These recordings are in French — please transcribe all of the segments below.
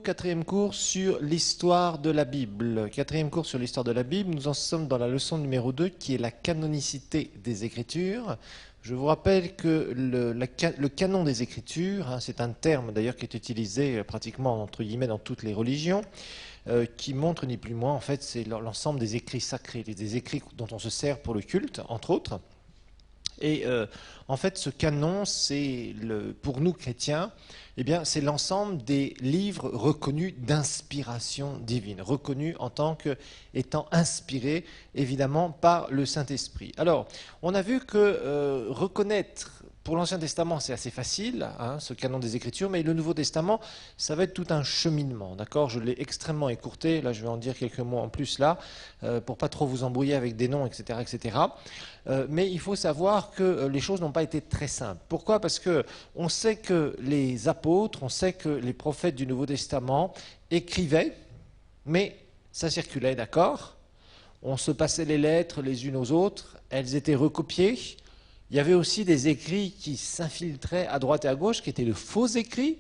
Quatrième cours sur l'histoire de la Bible. Quatrième cours sur l'histoire de la Bible, nous en sommes dans la leçon numéro 2 qui est la canonicité des Écritures. Je vous rappelle que le canon des Écritures, c'est un terme d'ailleurs qui est utilisé pratiquement entre guillemets dans toutes les religions, qui montre ni plus ni moins, en fait c'est l'ensemble des écrits sacrés, des écrits dont on se sert pour le culte, entre autres. Et en fait, ce canon, c'est pour nous chrétiens, eh bien, c'est l'ensemble des livres reconnus d'inspiration divine, reconnus en tant qu'étant inspirés, évidemment, par le Saint-Esprit. Alors, on a vu que reconnaître pour l'Ancien Testament, c'est assez facile, ce canon des Écritures, mais le Nouveau Testament, ça va être tout un cheminement, d'accord? Je l'ai extrêmement écourté, là je vais en dire quelques mots en plus là, pour pas trop vous embrouiller avec des noms, etc., etc. Mais il faut savoir que les choses n'ont pas été très simples. Pourquoi? Parce que on sait que les apôtres, on sait que les prophètes du Nouveau Testament écrivaient, mais ça circulait, d'accord? On se passait les lettres les unes aux autres, elles étaient recopiées. Il y avait aussi des écrits qui s'infiltraient à droite et à gauche, qui étaient de faux écrits.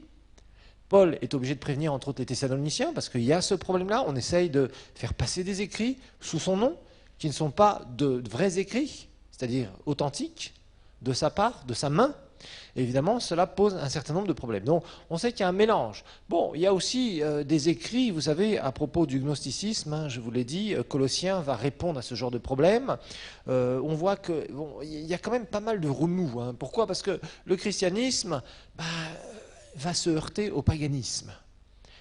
Paul est obligé de prévenir entre autres les Thessaloniciens, parce qu'il y a ce problème-là. On essaye de faire passer des écrits sous son nom, qui ne sont pas de vrais écrits, c'est-à-dire authentiques, de sa part, de sa main. Et évidemment, cela pose un certain nombre de problèmes. Donc, on sait qu'il y a un mélange. Bon, il y a aussi des écrits, vous savez, à propos du gnosticisme, je vous l'ai dit, Colossiens va répondre à ce genre de problème. On voit qu'il y a quand même pas mal de remous. Pourquoi? Parce que le christianisme va se heurter au paganisme.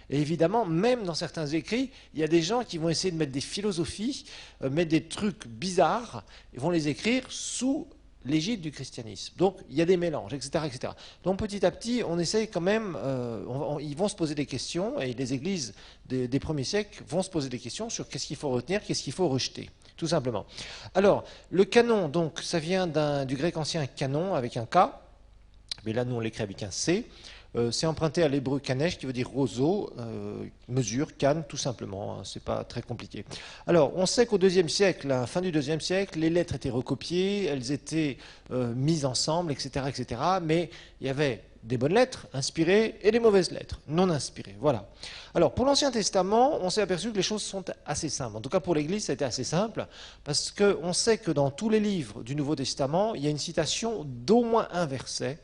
Et évidemment, même dans certains écrits, il y a des gens qui vont essayer de mettre des philosophies, mettre des trucs bizarres, et vont les écrire sous l'égide du christianisme. Donc, il y a des mélanges, etc., etc. Donc, petit à petit, on essaye quand même, ils vont se poser des questions, et les églises des premiers siècles vont se poser des questions sur qu'est-ce qu'il faut retenir, qu'est-ce qu'il faut rejeter, tout simplement. Alors, le canon, donc, ça vient du grec ancien canon, avec un K, mais là, nous, on l'écrit avec un C. C'est emprunté à l'hébreu kanesh, qui veut dire roseau, mesure, canne, tout simplement, c'est pas très compliqué. Alors, on sait qu'au IIe siècle, à la fin du IIe siècle, les lettres étaient recopiées, elles étaient mises ensemble, etc., etc., mais il y avait des bonnes lettres inspirées et des mauvaises lettres non inspirées, voilà. Alors, pour l'Ancien Testament, on s'est aperçu que les choses sont assez simples. En tout cas, pour l'Église, ça a été assez simple, parce qu'on sait que dans tous les livres du Nouveau Testament, il y a une citation d'au moins un verset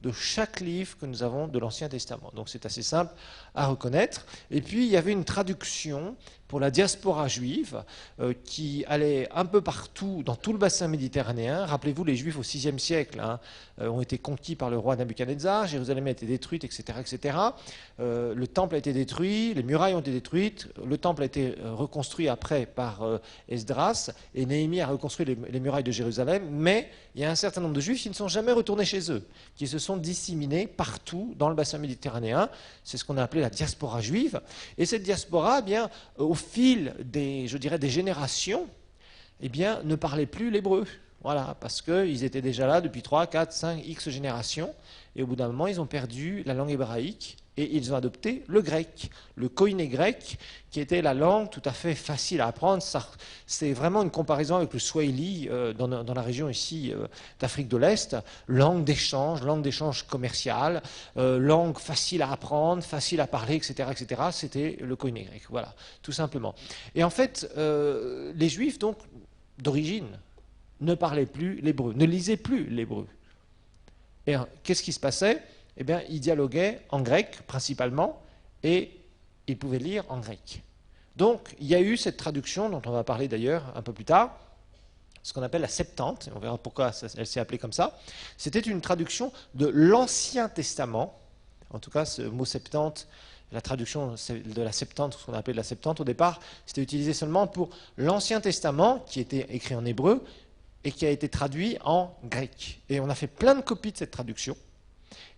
de chaque livre que nous avons de l'Ancien Testament. Donc c'est assez simple à reconnaître. Et puis il y avait une traduction pour la diaspora juive qui allait un peu partout dans tout le bassin méditerranéen. Rappelez-vous, les Juifs au VIe siècle ont été conquis par le roi Nabuchodonosor, Jérusalem a été détruite, etc., etc. Le temple a été détruit, les murailles ont été détruites, le temple a été reconstruit après par Esdras, et Néhémie a reconstruit les murailles de Jérusalem, mais il y a un certain nombre de Juifs qui ne sont jamais retournés chez eux, qui se sont disséminés partout dans le bassin méditerranéen. C'est ce qu'on a appelé la diaspora juive. Et cette diaspora, au fil des générations, ne parlait plus l'hébreu. Voilà, parce qu'ils étaient déjà là depuis 3, 4, 5, X générations, et au bout d'un moment, ils ont perdu la langue hébraïque, et ils ont adopté le grec, le koiné grec, qui était la langue tout à fait facile à apprendre. C'est vraiment une comparaison avec le swahili dans la région ici d'Afrique de l'Est, langue d'échange commercial, langue facile à apprendre, facile à parler, etc., etc. C'était le koiné grec, voilà, tout simplement. Et en fait, les Juifs, donc, d'origine, ne parlaient plus l'hébreu, ne lisaient plus l'hébreu. Et qu'est-ce qui se passait? Eh bien, ils dialoguaient en grec principalement, et ils pouvaient lire en grec. Donc, il y a eu cette traduction, dont on va parler d'ailleurs un peu plus tard, ce qu'on appelle la Septante, on verra pourquoi elle s'est appelée comme ça. C'était une traduction de l'Ancien Testament, en tout cas ce mot Septante, la traduction de la Septante, ce qu'on appelait la Septante au départ, c'était utilisé seulement pour l'Ancien Testament, qui était écrit en hébreu, et qui a été traduit en grec. Et on a fait plein de copies de cette traduction,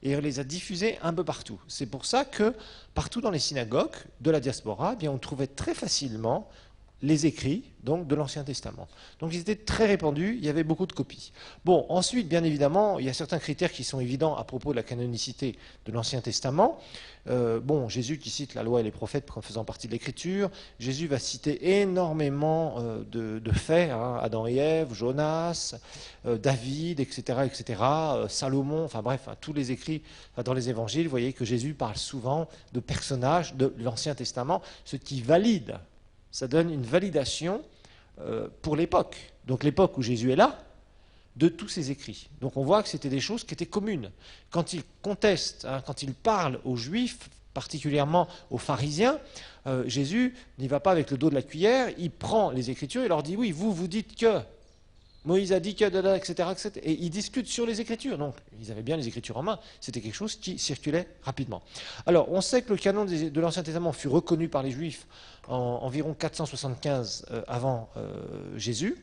et on les a diffusées un peu partout. C'est pour ça que partout dans les synagogues de la diaspora, on trouvait très facilement les écrits donc, de l'Ancien Testament. Donc ils étaient très répandus, il y avait beaucoup de copies. Bon, ensuite, bien évidemment, il y a certains critères qui sont évidents à propos de la canonicité de l'Ancien Testament. Bon, Jésus qui cite la loi et les prophètes comme faisant partie de l'Écriture. Jésus va citer énormément de faits, hein, Adam et Ève, Jonas, David, etc., etc., Salomon, enfin bref, hein, tous les écrits dans les évangiles, vous voyez que Jésus parle souvent de personnages de l'Ancien Testament, ce qui valide. Ça donne une validation pour l'époque. Donc l'époque où Jésus est là, de tous ces écrits. Donc on voit que c'était des choses qui étaient communes. Quand il conteste, hein, quand il parle aux Juifs, particulièrement aux pharisiens, Jésus n'y va pas avec le dos de la cuillère, il prend les Écritures et leur dit, oui, vous dites que Moïse a dit que, etc., etc. Et ils discutent sur les Écritures. Donc, ils avaient bien les Écritures en main. C'était quelque chose qui circulait rapidement. Alors, on sait que le canon de l'Ancien Testament fut reconnu par les Juifs en environ 475 avant Jésus.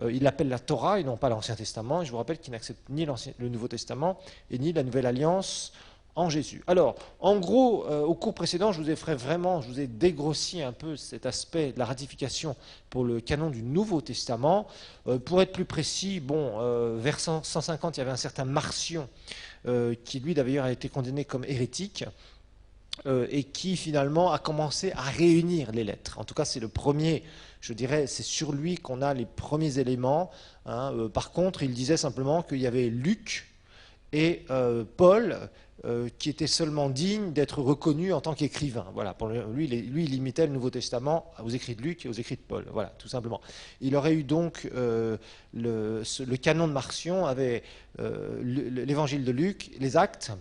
Ils l'appellent la Torah et non pas l'Ancien Testament. Et je vous rappelle qu'ils n'acceptent ni le Nouveau Testament et ni la Nouvelle Alliance en Jésus. Alors, en gros, au cours précédent, je vous ai dégrossi un peu cet aspect de la ratification pour le canon du Nouveau Testament. Pour être plus précis, bon, vers 150, il y avait un certain Marcion, qui lui d'ailleurs a été condamné comme hérétique, et qui finalement a commencé à réunir les lettres. En tout cas, c'est le premier, je dirais, c'est sur lui qu'on a les premiers éléments. Hein. Par contre, il disait simplement qu'il y avait Luc et Paul, qui était seulement digne d'être reconnu en tant qu'écrivain. Voilà, pour lui, il imitait le Nouveau Testament aux écrits de Luc et aux écrits de Paul. Voilà, tout simplement. Il aurait eu donc le canon de Marcion avait l'évangile de Luc, les Actes,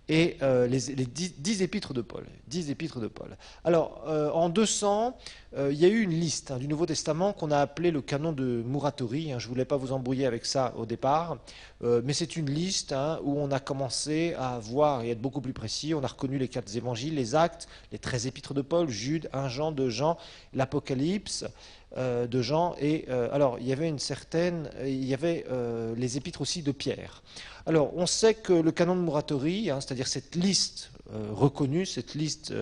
et les 10 épîtres de Paul. 10 épîtres de Paul. Alors, en 200, il y a eu une liste du Nouveau Testament qu'on a appelée le canon de Muratori. Je ne voulais pas vous embrouiller avec ça au départ, mais c'est une liste où on a commencé à voir et être beaucoup plus précis. On a reconnu les 4 évangiles, les Actes, les 13 épîtres de Paul, Jude, 1 Jean, 2 Jean, l'Apocalypse de Jean. Et alors, il y avait les épîtres aussi de Pierre. Alors, on sait que le canon de Muratori, c'est-à-dire cette liste reconnue, cette liste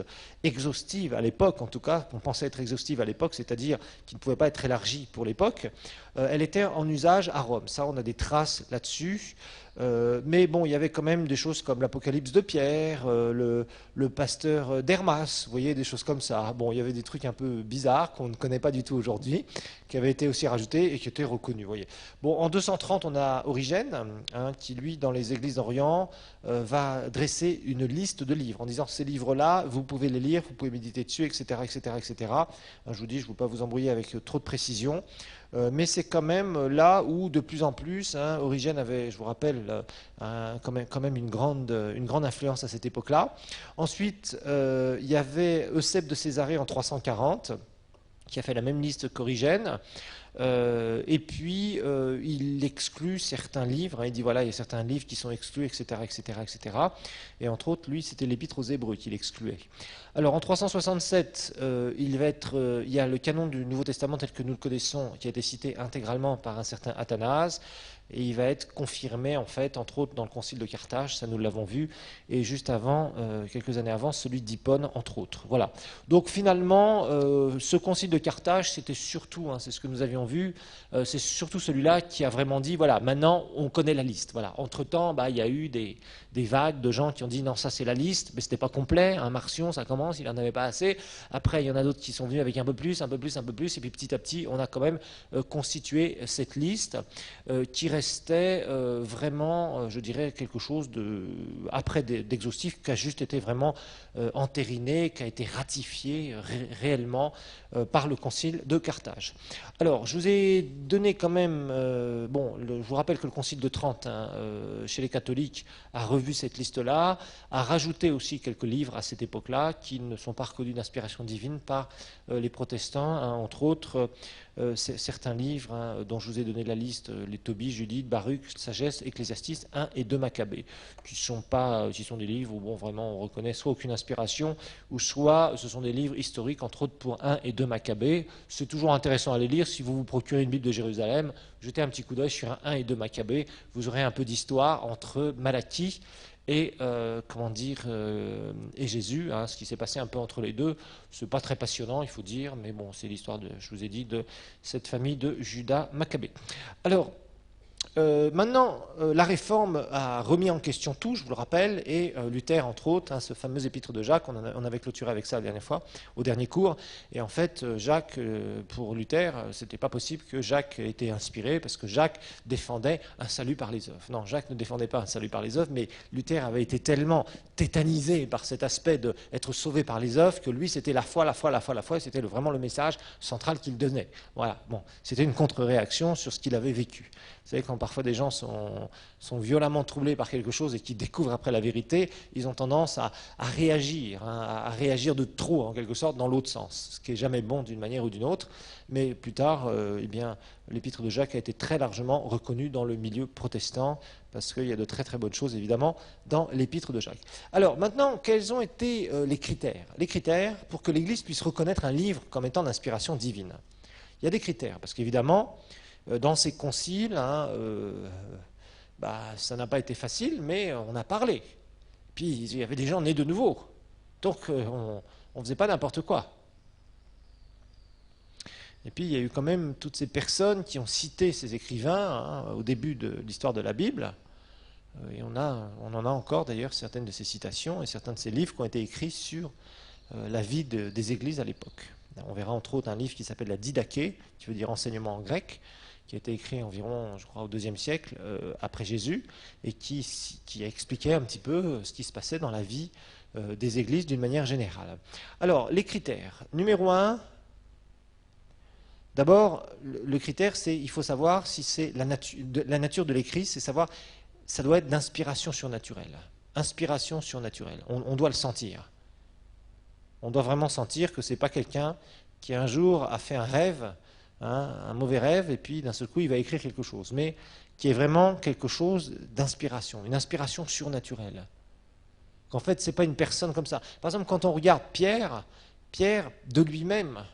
exhaustive à l'époque, en tout cas, qu'on pensait être exhaustive à l'époque, c'est-à-dire qui ne pouvait pas être élargie pour l'époque, elle était en usage à Rome. Ça, on a des traces là-dessus. Mais bon, il y avait quand même des choses comme l'Apocalypse de Pierre, le pasteur d'Hermas, vous voyez, des choses comme ça. Bon, il y avait des trucs un peu bizarres qu'on ne connaît pas du tout aujourd'hui, qui avaient été aussi rajoutés et qui étaient reconnus, vous voyez. Bon, en 230, on a Origène, qui lui, dans les églises d'Orient, va dresser une liste de livres, en disant ces livres-là, vous pouvez les lire, vous pouvez méditer dessus, etc., etc., etc. Je vous dis, je ne veux pas vous embrouiller avec trop de précision. Mais c'est quand même là où, de plus en plus, Origène avait, je vous rappelle, quand même une grande influence à cette époque-là. Ensuite, il y avait Eusèbe de Césarée en 340, qui a fait la même liste qu'Origène. Et puis, il exclut certains livres. Il dit, voilà, il y a certains livres qui sont exclus, etc., etc., etc. Et entre autres, lui, c'était l'Épître aux Hébreux qu'il excluait. Alors, en 367, il y a le canon du Nouveau Testament tel que nous le connaissons, qui a été cité intégralement par un certain Athanase, et il va être confirmé, en fait, entre autres, dans le Concile de Carthage, ça nous l'avons vu, et juste avant, quelques années avant, celui d'Hippone, entre autres. Voilà. Donc, finalement, ce Concile de Carthage, c'était surtout, c'est ce que nous avions vu, c'est surtout celui-là qui a vraiment dit, voilà, maintenant, on connaît la liste. Voilà. Entre-temps, il y a eu des vagues de gens qui ont dit, non, ça c'est la liste, mais ce n'était pas complet, Marcion, ça commence, il n'en avait pas assez. Après, il y en a d'autres qui sont venus avec un peu plus, un peu plus, un peu plus, et puis petit à petit, on a quand même constitué cette liste qui restait vraiment, je dirais, quelque chose après d'exhaustif, qui a juste été vraiment entériné, qui a été ratifié réellement par le Concile de Carthage. Alors, je vous ai donné quand même, je vous rappelle que le Concile de Trente, chez les catholiques, a revu cette liste-là, a rajouté aussi quelques livres à cette époque-là qui ne sont pas reconnus d'inspiration divine par les protestants, entre autres certains livres dont je vous ai donné la liste, les Tobie, Judith, Baruch, Sagesse, Ecclésiastes 1 et 2 Maccabées, qui sont des livres où vraiment on reconnaît soit aucune inspiration, ou soit ce sont des livres historiques, entre autres pour 1 et 2 Maccabées. C'est toujours intéressant à les lire. Si vous vous procurez une Bible de Jérusalem, jetez un petit coup d'œil sur 1 et 2 Maccabées, vous aurez un peu d'histoire entre Malachie et comment dire et Jésus, hein, ce qui s'est passé un peu entre les deux, c'est pas très passionnant, il faut dire, mais bon, c'est l'histoire de, je vous ai dit, de cette famille de Judas Maccabée. Alors, maintenant, la Réforme a remis en question tout, je vous le rappelle, et Luther, entre autres, hein, ce fameux épître de Jacques, on avait clôturé avec ça la dernière fois, au dernier cours, et en fait, Jacques, pour Luther, c'était pas possible que Jacques ait été inspiré, parce que Jacques défendait un salut par les œuvres. Non, Jacques ne défendait pas un salut par les œuvres, mais Luther avait été tellement tétanisé par cet aspect d'être sauvé par les œuvres, que lui, c'était la foi, la foi, la foi, la foi, et c'était vraiment le message central qu'il donnait. Voilà, bon, c'était une contre-réaction sur ce qu'il avait vécu. Vous savez, quand parfois des gens sont violemment troublés par quelque chose et qui découvrent après la vérité, ils ont tendance à réagir, hein, à réagir de trop, en quelque sorte, dans l'autre sens, ce qui n'est jamais bon d'une manière ou d'une autre. Mais plus tard, eh bien, l'épître de Jacques a été très largement reconnu dans le milieu protestant, parce qu'il y a de très très bonnes choses, évidemment, dans l'épître de Jacques. Alors, maintenant, quels ont été les critères? Les critères pour que l'Église puisse reconnaître un livre comme étant d'inspiration divine. Il y a des critères, parce qu'évidemment, dans ces conciles, hein, ça n'a pas été facile, mais on a parlé. Puis il y avait des gens nés de nouveau. Donc on ne faisait pas n'importe quoi. Et puis il y a eu quand même toutes ces personnes qui ont cité ces écrivains, hein, au début de l'histoire de la Bible. Et on en a encore d'ailleurs certaines de ces citations et certains de ces livres qui ont été écrits sur la vie des églises à l'époque. On verra entre autres un livre qui s'appelle la Didaché, qui veut dire enseignement en grec, qui a été écrit environ, je crois, au IIe siècle après Jésus, et qui a expliqué un petit peu ce qui se passait dans la vie des églises d'une manière générale. Alors, les critères. Numéro 1, d'abord, le critère, c'est il faut savoir si c'est la nature de l'écrit, c'est savoir, ça doit être d'inspiration surnaturelle. Inspiration surnaturelle. On doit le sentir. On doit vraiment sentir que ce n'est pas quelqu'un qui un jour a fait un rêve, hein, un mauvais rêve, et puis d'un seul coup il va écrire quelque chose, mais qui est vraiment quelque chose d'inspiration, une inspiration surnaturelle. Qu'en fait, ce n'est pas une personne comme ça. Par exemple, quand on regarde Pierre, Pierre de lui-même,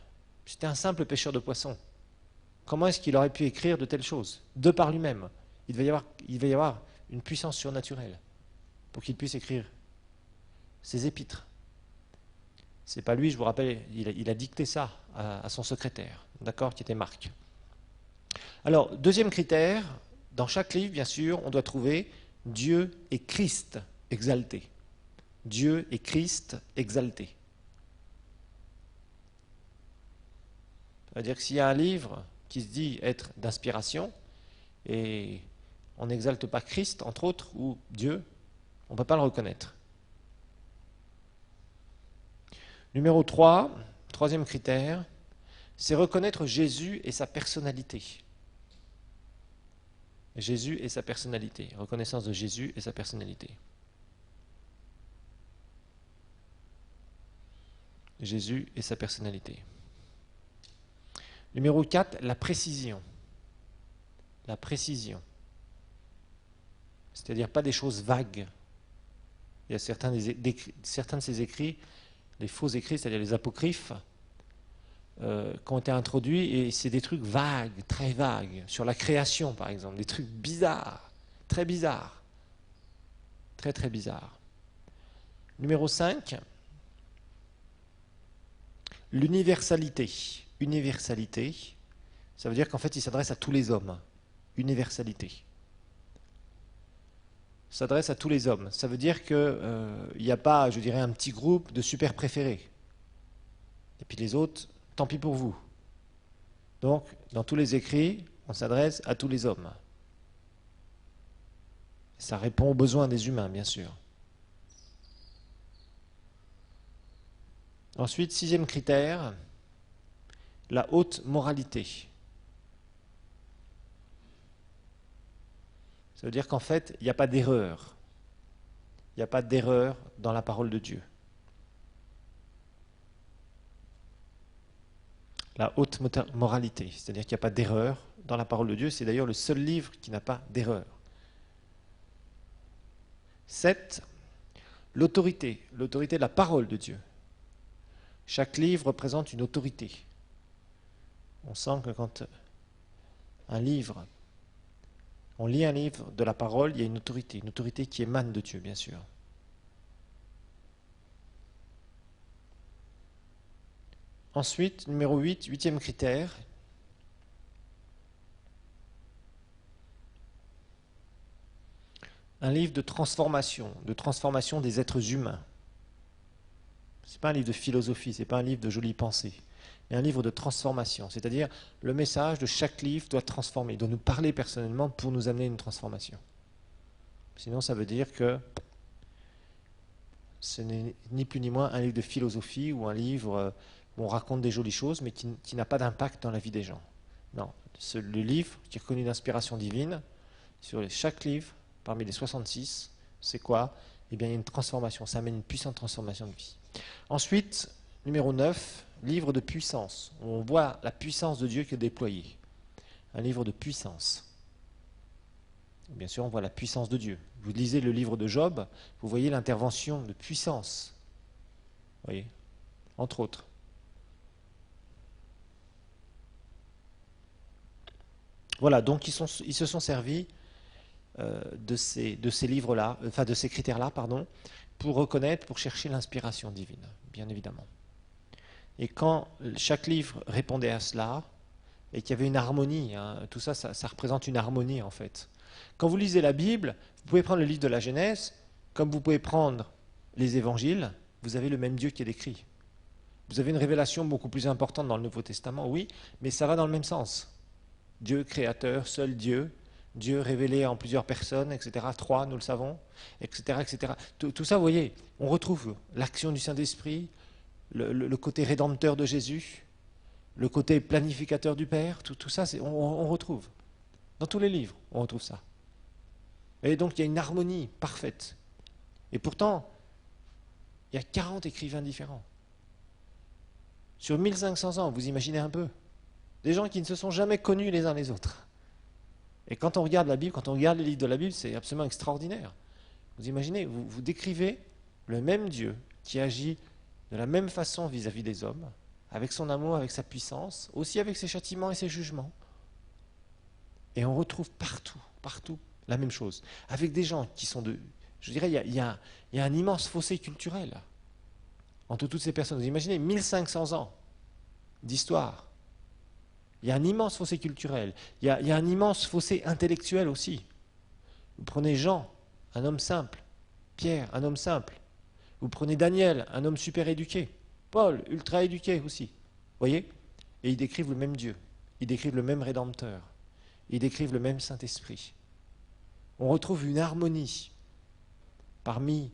c'était un simple pêcheur de poissons. Comment est-ce qu'il aurait pu écrire de telles choses? De par lui-même. Il va y avoir une puissance surnaturelle pour qu'il puisse écrire ses épîtres. C'est pas lui, je vous rappelle, il a dicté ça à son secrétaire, d'accord, qui était Marc. Alors, deuxième critère, dans chaque livre, bien sûr, on doit trouver Dieu et Christ exalté. Dieu et Christ exalté. C'est-à-dire que s'il y a un livre qui se dit être d'inspiration, et on n'exalte pas Christ, entre autres, ou Dieu, on ne peut pas le reconnaître. Numéro 3, troisième critère, c'est reconnaître Jésus et sa personnalité. Jésus et sa personnalité. Reconnaissance de Jésus et sa personnalité. Jésus et sa personnalité. Numéro 4, la précision. La précision. C'est-à-dire pas des choses vagues. Il y a certains de ces écrits, les faux écrits, c'est-à-dire les apocryphes, qui ont été introduits, et c'est des trucs vagues, très vagues, sur la création par exemple, des trucs bizarres, très bizarres, très très bizarres. Numéro 5, l'universalité. Universalité, ça veut dire qu'en fait il s'adresse à tous les hommes. Universalité. S'adresse à tous les hommes. Ça veut dire qu'il n'y a pas, je dirais, un petit groupe de super préférés. Et puis les autres, tant pis pour vous. Donc, dans tous les écrits, on s'adresse à tous les hommes. Ça répond aux besoins des humains, bien sûr. Ensuite, sixième critère, la haute moralité. Ça veut dire qu'en fait, il n'y a pas d'erreur. Il n'y a pas d'erreur dans la parole de Dieu. La haute moralité, c'est-à-dire qu'il n'y a pas d'erreur dans la parole de Dieu. C'est d'ailleurs le seul livre qui n'a pas d'erreur. 7. L'autorité. L'autorité de la parole de Dieu. Chaque livre représente une autorité. On sent que quand un livre On lit un livre de la parole, il y a une autorité qui émane de Dieu, bien sûr. Ensuite, numéro 8, huitième critère. Un livre de transformation des êtres humains. Ce n'est pas un livre de philosophie, ce n'est pas un livre de jolies pensées, mais un livre de transformation. C'est-à-dire, le message de chaque livre doit transformer, doit nous parler personnellement pour nous amener à une transformation. Sinon, ça veut dire que ce n'est ni plus ni moins un livre de philosophie ou un livre où on raconte des jolies choses, mais qui n'a pas d'impact dans la vie des gens. Non, le livre qui est reconnu d'inspiration divine, sur chaque livre, parmi les 66, c'est quoi? Eh bien, il y a une transformation, ça amène une puissante transformation de vie. Ensuite, numéro 9, livre de puissance. On voit la puissance de Dieu qui est déployée. Un livre de puissance. Bien sûr, on voit la puissance de Dieu. Vous lisez le livre de Job, vous voyez l'intervention de puissance. Vous voyez, entre autres. Voilà, donc ils se sont servis de ces livres-là, enfin de ces critères-là, pardon, pour reconnaître, pour chercher l'inspiration divine, bien évidemment. Et quand chaque livre répondait à cela, et qu'il y avait une harmonie, hein, tout ça, ça représente une harmonie en fait. Quand vous lisez la Bible, vous pouvez prendre le livre de la Genèse, comme vous pouvez prendre les évangiles, vous avez le même Dieu qui est décrit. Vous avez une révélation beaucoup plus importante dans le Nouveau Testament, oui, mais ça va dans le même sens. Dieu créateur, seul Dieu, Dieu révélé en plusieurs personnes, etc. Trois, nous le savons, etc. etc. Tout ça, vous voyez, on retrouve l'action du Saint-Esprit, le côté rédempteur de Jésus, le côté planificateur du Père, tout ça, on retrouve. Dans tous les livres, on retrouve ça. Et donc, il y a une harmonie parfaite. Et pourtant, il y a 40 écrivains différents. Sur 1500 ans, vous imaginez un peu. Des gens qui ne se sont jamais connus les uns les autres. Et quand on regarde la Bible, quand on regarde les livres de la Bible, c'est absolument extraordinaire. Vous imaginez, vous décrivez le même Dieu qui agit de la même façon vis-à-vis des hommes, avec son amour, avec sa puissance, aussi avec ses châtiments et ses jugements. Et on retrouve partout, la même chose. Avec des gens qui sont de... Je dirais, il y a un immense fossé culturel entre toutes ces personnes. Vous imaginez, 1500 ans d'histoire. Il y a un immense fossé culturel. Il y a un immense fossé intellectuel aussi. Vous prenez Jean, un homme simple. Pierre, un homme simple. Vous prenez Daniel, un homme super éduqué. Paul, ultra éduqué aussi. Vous voyez? Et ils décrivent le même Dieu. Ils décrivent le même Rédempteur. Ils décrivent le même Saint-Esprit. On retrouve une harmonie parmi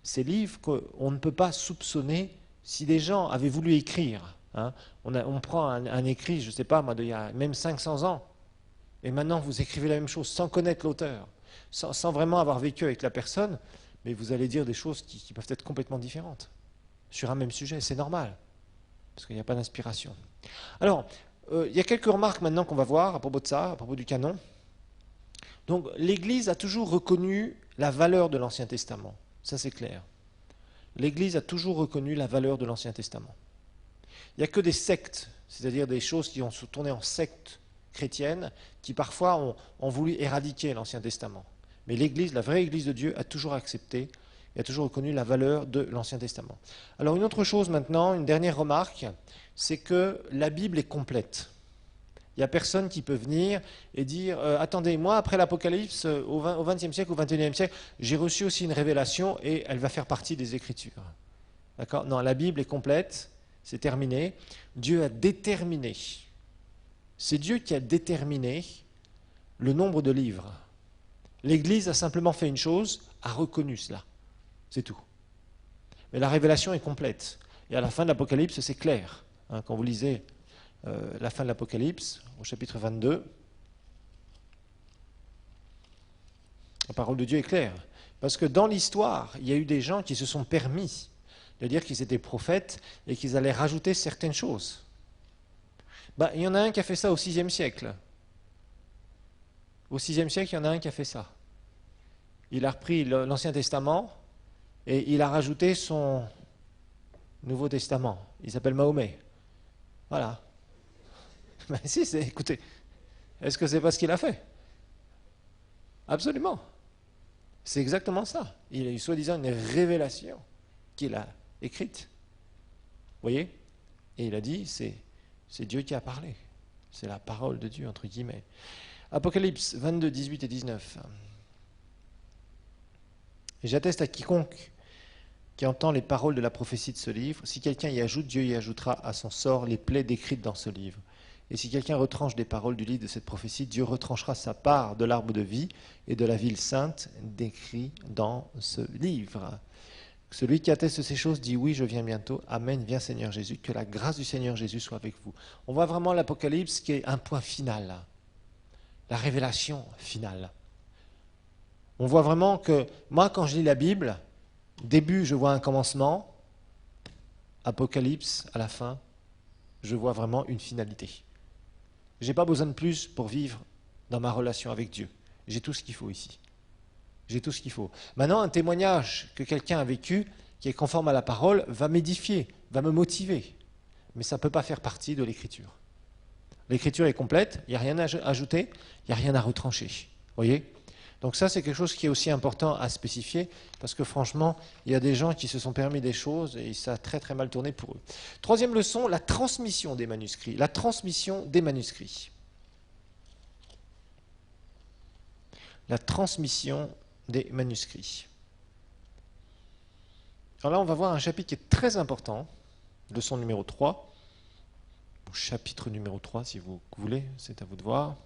ces livres qu'on ne peut pas soupçonner si des gens avaient voulu écrire. Hein. On prend un écrit, je ne sais pas, moi, d'il y a même 500 ans, et maintenant vous écrivez la même chose sans connaître l'auteur, sans vraiment avoir vécu avec la personne, mais vous allez dire des choses qui peuvent être complètement différentes sur un même sujet, c'est normal, parce qu'il n'y a pas d'inspiration. Alors, il y a quelques remarques maintenant qu'on va voir à propos de ça, à propos du canon. Donc, l'Église a toujours reconnu la valeur de l'Ancien Testament, ça c'est clair. L'Église a toujours reconnu la valeur de l'Ancien Testament. Il n'y a que des sectes, c'est-à-dire des choses qui ont se tourné en sectes chrétiennes, qui parfois ont voulu éradiquer l'Ancien Testament. Mais l'Église, la vraie Église de Dieu, a toujours accepté et a toujours reconnu la valeur de l'Ancien Testament. Alors une autre chose maintenant, une dernière remarque, c'est que la Bible est complète. Il n'y a personne qui peut venir et dire attendez, moi, après l'Apocalypse, au XXe siècle, au XXIe siècle, j'ai reçu aussi une révélation et elle va faire partie des Écritures. D'accord? Non, la Bible est complète, c'est terminé. Dieu a déterminé. C'est Dieu qui a déterminé le nombre de livres. L'Église a simplement fait une chose, a reconnu cela. C'est tout. Mais la révélation est complète. Et à la fin de l'Apocalypse, c'est clair. Hein, quand vous lisez la fin de l'Apocalypse, au chapitre 22, la parole de Dieu est claire. Parce que dans l'histoire, il y a eu des gens qui se sont permis de dire qu'ils étaient prophètes et qu'ils allaient rajouter certaines choses. Ben, il y en a un qui a fait ça au VIe siècle. Au VIe siècle, il y en a un qui a fait ça. Il a repris l'Ancien Testament et il a rajouté son Nouveau Testament. Il s'appelle Mahomet. Voilà. Ben si, écoutez, est-ce que c'est pas ce qu'il a fait? Absolument. C'est exactement ça. Il a eu soi-disant une révélation qu'il a écrite. Vous voyez? Et il a dit, c'est Dieu qui a parlé. C'est la parole de Dieu, entre guillemets. Apocalypse 22, 18 et 19. Et j'atteste à quiconque qui entend les paroles de la prophétie de ce livre. Si quelqu'un y ajoute, Dieu y ajoutera à son sort les plaies décrites dans ce livre. Et si quelqu'un retranche des paroles du livre de cette prophétie, Dieu retranchera sa part de l'arbre de vie et de la ville sainte décrit dans ce livre. Celui qui atteste ces choses dit oui, je viens bientôt. Amen, viens Seigneur Jésus. Que la grâce du Seigneur Jésus soit avec vous. On voit vraiment l'Apocalypse qui est un point final. La révélation finale. On voit vraiment que moi, quand je lis la Bible, début, je vois un commencement. Apocalypse, à la fin, je vois vraiment une finalité. Je n'ai pas besoin de plus pour vivre dans ma relation avec Dieu. J'ai tout ce qu'il faut ici. J'ai tout ce qu'il faut. Maintenant, un témoignage que quelqu'un a vécu, qui est conforme à la parole, va m'édifier, va me motiver. Mais ça ne peut pas faire partie de l'Écriture. L'Écriture est complète, il n'y a rien à ajouter, il n'y a rien à retrancher. Vous voyez? Donc ça, c'est quelque chose qui est aussi important à spécifier, parce que franchement, il y a des gens qui se sont permis des choses et ça a très très mal tourné pour eux. Troisième leçon, la transmission des manuscrits. La transmission des manuscrits. La transmission des manuscrits. Alors là, on va voir un chapitre qui est très important, leçon numéro 3, ou chapitre numéro 3 si vous voulez, c'est à vous de voir.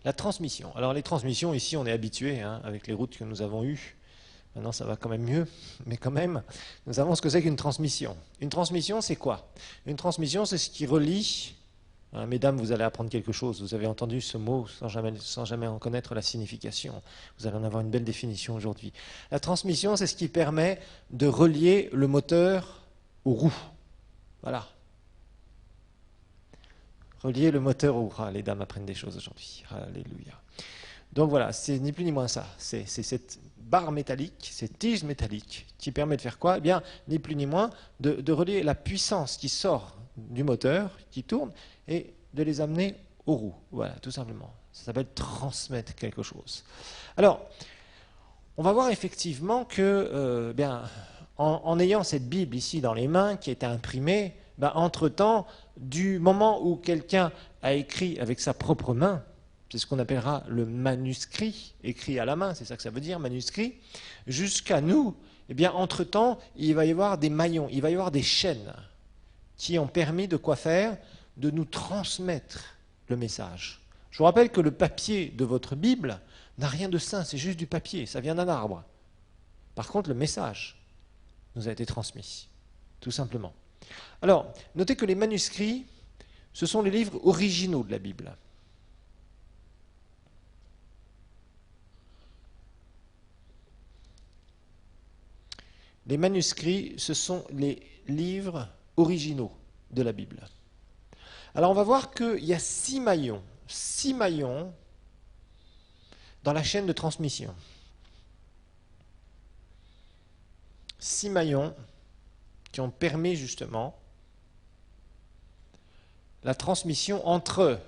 La transmission. Alors les transmissions, ici on est habitué, avec les routes que nous avons eues. Maintenant ça va quand même mieux, mais quand même, nous savons ce que c'est qu'une transmission. Une transmission, c'est quoi? Une transmission, c'est ce qui relie. Mesdames, vous allez apprendre quelque chose. Vous avez entendu ce mot sans jamais en connaître la signification. Vous allez en avoir une belle définition aujourd'hui. La transmission, c'est ce qui permet de relier le moteur aux roues. Voilà. Relier le moteur aux roues. Ah, les dames apprennent des choses aujourd'hui. Alléluia. Donc voilà, c'est ni plus ni moins ça. C'est cette barre métallique, cette tige métallique qui permet de faire quoi? Eh bien, ni plus ni moins de relier la puissance qui sort du moteur, qui tourne, et de les amener aux roues. Voilà, tout simplement. Ça s'appelle transmettre quelque chose. Alors, on va voir effectivement que, en ayant cette Bible ici dans les mains, qui est imprimée, entre-temps, du moment où quelqu'un a écrit avec sa propre main, c'est ce qu'on appellera le manuscrit, écrit à la main, c'est ça que ça veut dire, manuscrit, jusqu'à nous, entre-temps, il va y avoir des maillons, il va y avoir des chaînes qui ont permis de quoi faire? De nous transmettre le message. Je vous rappelle que le papier de votre Bible n'a rien de saint, c'est juste du papier, ça vient d'un arbre. Par contre, le message nous a été transmis, tout simplement. Alors, notez que les manuscrits, ce sont les livres originaux de la Bible. Les manuscrits, ce sont les livres originaux de la Bible. Alors on va voir qu'il y a 6 maillons dans la chaîne de transmission. 6 maillons qui ont permis justement la transmission entre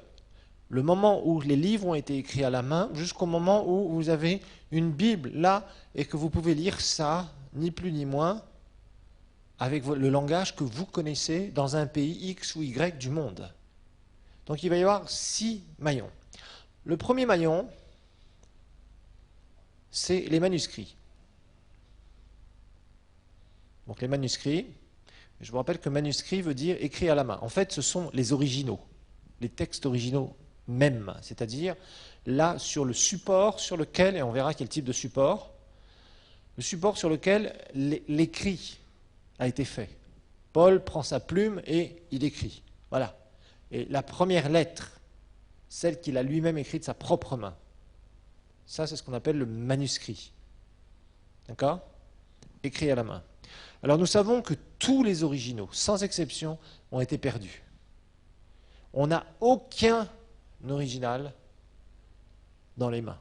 le moment où les livres ont été écrits à la main jusqu'au moment où vous avez une Bible là et que vous pouvez lire ça, ni plus ni moins, avec le langage que vous connaissez dans un pays X ou Y du monde. Donc il va y avoir 6 maillons. Le premier maillon, c'est les manuscrits. Donc les manuscrits, je vous rappelle que manuscrit veut dire écrit à la main. En fait, ce sont les originaux, les textes originaux même, c'est-à-dire là sur le support sur lequel, et on verra quel type de support, le support sur lequel l'écrit a été fait. Paul prend sa plume et il écrit. Voilà. Et la première lettre, celle qu'il a lui-même écrite de sa propre main, ça c'est ce qu'on appelle le manuscrit. D'accord? Écrit à la main. Alors nous savons que tous les originaux, sans exception, ont été perdus. On n'a aucun original dans les mains.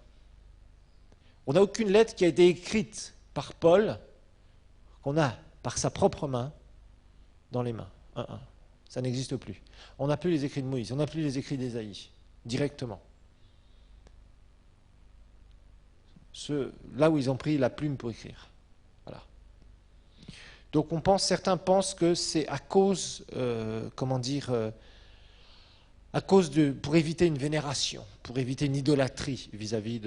On n'a aucune lettre qui a été écrite par Paul, qu'on a par sa propre main, dans les mains. Ça n'existe plus. On n'a plus les écrits de Moïse, on n'a plus les écrits d'Ésaïe, directement. là où ils ont pris la plume pour écrire. Voilà. Donc certains pensent que c'est à cause, pour éviter une vénération, pour éviter une idolâtrie vis-à-vis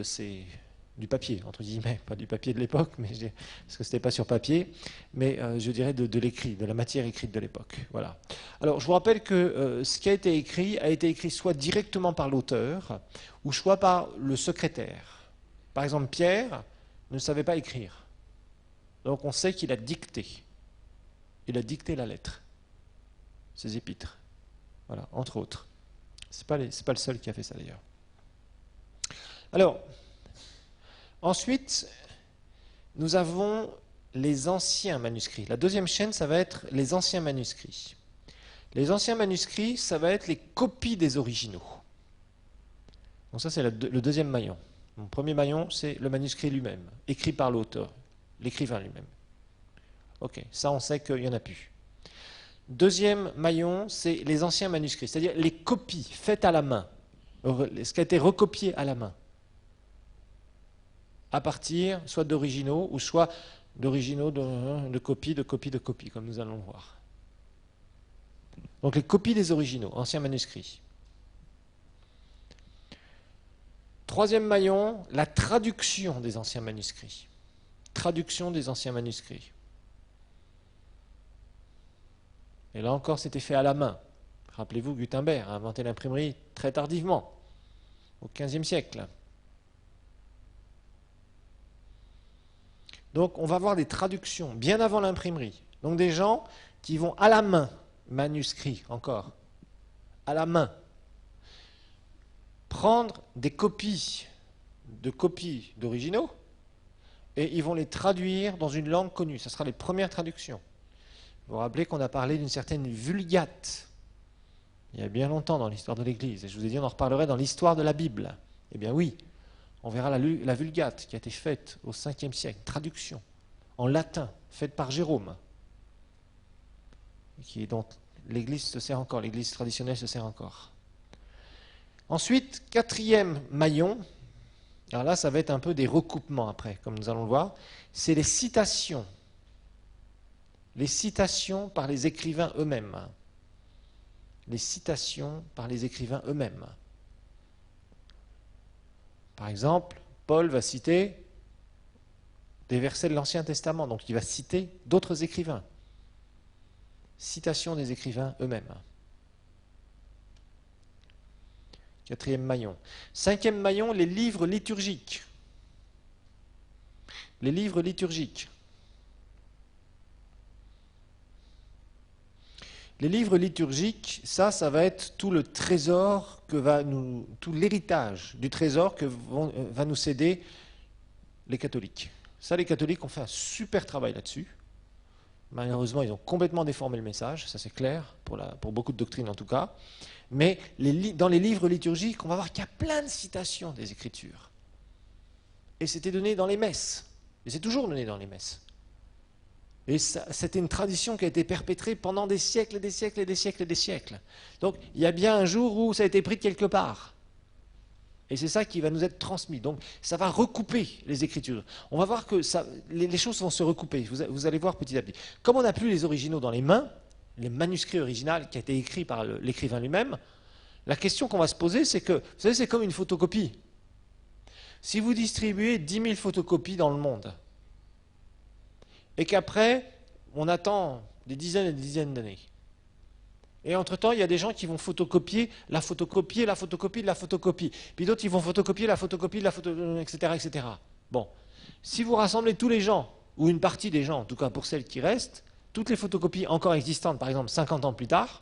du papier, entre guillemets, pas du papier de l'époque, parce que c'était pas sur papier, mais je dirais de l'écrit, de la matière écrite de l'époque. Voilà. Alors, je vous rappelle que ce qui a été écrit soit directement par l'auteur, ou soit par le secrétaire. Par exemple, Pierre ne savait pas écrire. Donc, on sait qu'il a dicté. Il a dicté la lettre, ses épîtres. Voilà, entre autres. C'est pas le seul qui a fait ça, d'ailleurs. Alors, ensuite, nous avons les anciens manuscrits. La deuxième chaîne, ça va être les anciens manuscrits. Les anciens manuscrits, ça va être les copies des originaux. Donc ça, c'est le deuxième maillon. Mon premier maillon, c'est le manuscrit lui-même, écrit par l'auteur, l'écrivain lui-même. Ok, ça, on sait qu'il n'y en a plus. Deuxième maillon, c'est les anciens manuscrits, c'est-à-dire les copies faites à la main, ce qui a été recopié à la main, à partir soit d'originaux ou soit d'originaux de copies, comme nous allons voir. Donc les copies des originaux, anciens manuscrits. Troisième maillon, la traduction des anciens manuscrits. Traduction des anciens manuscrits. Et là encore, c'était fait à la main. Rappelez-vous, Gutenberg a inventé l'imprimerie très tardivement, au XVe siècle. Donc, on va voir des traductions bien avant l'imprimerie. Donc, des gens qui vont à la main, manuscrits encore, à la main, prendre des copies d'originaux et ils vont les traduire dans une langue connue. Ce sera les premières traductions. Vous vous rappelez qu'on a parlé d'une certaine Vulgate il y a bien longtemps dans l'histoire de l'Église. Et je vous ai dit, on en reparlerait dans l'histoire de la Bible. Eh bien oui, on verra la Vulgate qui a été faite au 5e siècle, traduction en latin, faite par Jérôme, dont l'Église se sert encore, l'Église traditionnelle se sert encore. Ensuite, quatrième maillon, alors là ça va être un peu des recoupements après, comme nous allons le voir, c'est les citations. Les citations par les écrivains eux-mêmes. Les citations par les écrivains eux-mêmes. Par exemple, Paul va citer des versets de l'Ancien Testament, donc il va citer d'autres écrivains. Citation des écrivains eux-mêmes. Quatrième maillon. Cinquième maillon, les livres liturgiques. Les livres liturgiques. Les livres liturgiques, ça va être tout le trésor tout l'héritage du trésor que va nous céder les catholiques. Ça, les catholiques ont fait un super travail là-dessus. Malheureusement, ils ont complètement déformé le message, ça c'est clair, pour beaucoup de doctrines en tout cas. Mais dans les livres liturgiques, on va voir qu'il y a plein de citations des Écritures. Et c'était donné dans les messes. Et c'est toujours donné dans les messes. Et c'était une tradition qui a été perpétrée pendant des siècles et des siècles et des siècles et des siècles. Donc il y a bien un jour où ça a été pris de quelque part. Et c'est ça qui va nous être transmis. Donc ça va recouper les Écritures. On va voir que les choses vont se recouper. Vous allez voir petit à petit. Comme on n'a plus les originaux dans les mains, les manuscrits originaux qui a été écrit par l'écrivain lui-même, la question qu'on va se poser, c'est que, vous savez, c'est comme une photocopie. Si vous distribuez 10 000 photocopies dans le monde, et qu'après, on attend des dizaines et des dizaines d'années. Et entre-temps, il y a des gens qui vont photocopier, la photocopie, la photocopie, la photocopie. Puis d'autres, ils vont photocopier, la photocopie, etc., etc. Bon. Si vous rassemblez tous les gens, ou une partie des gens, en tout cas pour celles qui restent, toutes les photocopies encore existantes, par exemple 50 ans plus tard,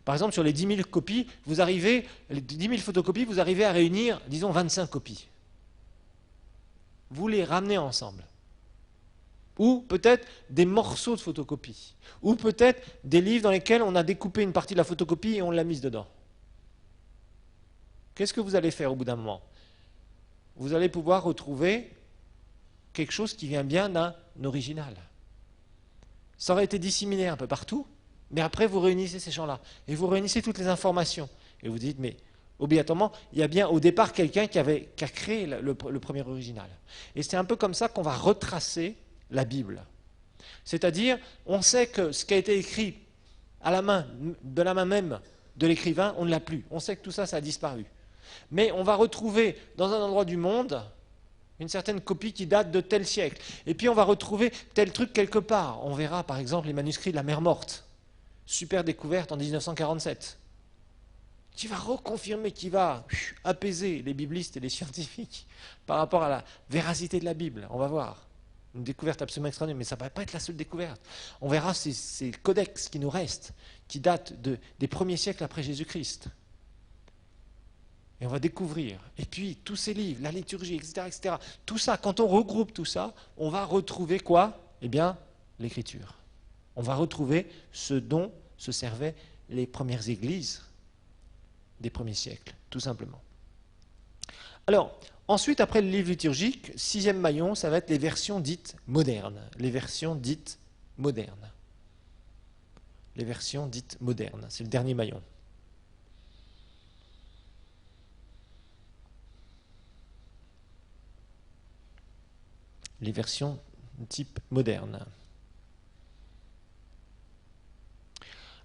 par exemple sur les 10 000 copies, les 10 000 photocopies, vous arrivez à réunir, disons, 25 copies. Vous les ramenez ensemble. Ou peut-être des morceaux de photocopie, ou peut-être des livres dans lesquels on a découpé une partie de la photocopie et on l'a mise dedans. Qu'est-ce que vous allez faire au bout d'un moment? Vous allez pouvoir retrouver quelque chose qui vient bien d'un original. Ça aurait été disséminé un peu partout, mais après vous réunissez ces gens-là, et vous réunissez toutes les informations, et vous dites, mais obligatoirement, il y a bien au départ quelqu'un qui a créé le premier original. Et c'est un peu comme ça qu'on va retracer la Bible. C'est-à-dire, on sait que ce qui a été écrit à la main, de la main même de l'écrivain, on ne l'a plus. On sait que tout ça, ça a disparu. Mais on va retrouver dans un endroit du monde une certaine copie qui date de tel siècle. Et puis on va retrouver tel truc quelque part. On verra par exemple les manuscrits de la mer Morte, super découverte en 1947, qui va reconfirmer, qui va apaiser les biblistes et les scientifiques par rapport à la véracité de la Bible. On va voir. Une découverte absolument extraordinaire, mais ça ne va pas être la seule découverte. On verra ces codex qui nous restent, qui datent des premiers siècles après Jésus-Christ. Et on va découvrir. Et puis, tous ces livres, la liturgie, etc., etc., tout ça, quand on regroupe tout ça, on va retrouver quoi? Eh bien, l'écriture. On va retrouver ce dont se servaient les premières églises des premiers siècles, tout simplement. Alors, ensuite, après le livre liturgique, sixième maillon, ça va être les versions dites modernes. Les versions dites modernes. Les versions dites modernes, c'est le dernier maillon. Les versions type moderne.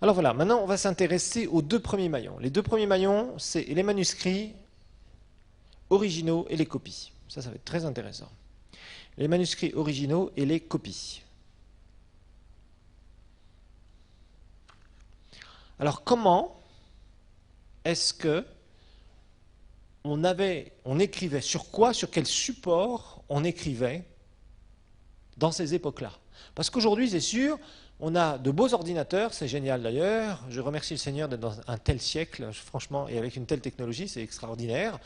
Alors voilà, maintenant on va s'intéresser aux deux premiers maillons. Les deux premiers maillons, c'est les manuscrits originaux et les copies. Ça va être très intéressant. Les manuscrits originaux et les copies. Alors comment est-ce que on écrivait, sur quoi, sur quel support on écrivait dans ces époques-là? Parce qu'aujourd'hui, c'est sûr, on a de beaux ordinateurs, c'est génial d'ailleurs. Je remercie le Seigneur d'être dans un tel siècle, franchement, et avec une telle technologie, c'est extraordinaire.